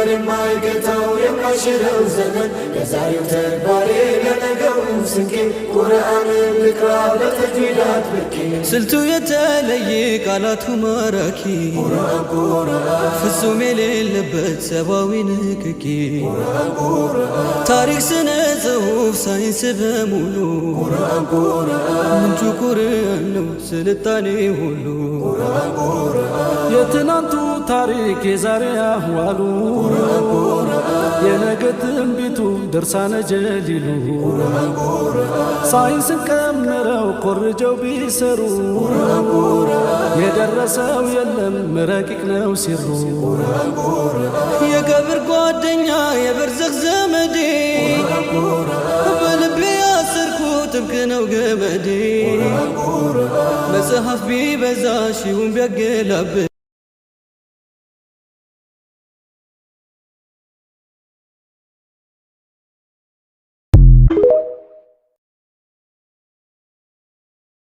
ቀመር የማይገታው የማይሽረው ዘመን የዛሬው ተግባሬ ለነገው ስንቄ ቁርአንን ልቅራ በተጅዊድ አጥብቄ ስልቱ የተለየ ቃላቱ ማራኪ ፍጹም የሌለበት ሰብአዊ ንክኪ ታሪክ ስነ ጽሑፍ ሳይንስ በሙሉ ምንጩ ቁርአን ነው ስልጣኔ ሁሉ የትናንቱ ታሪክ የዛሬ አህዋሉ የነገ ትንቢቱ ድርሳነ ጀሊሉ ሳይንስን ቀምረው ኮርጀው ቢሰሩ የደረሰው የለም ረቂቅ ነው ሲሩ የቀብር ጓደኛ የበርዘኽ ዘመዴ በልቤ ያሰርኩት ጥብቅ ነው ገመዴ መጽሐፍ ቢበዛ ሺውን ቢያገላብጥ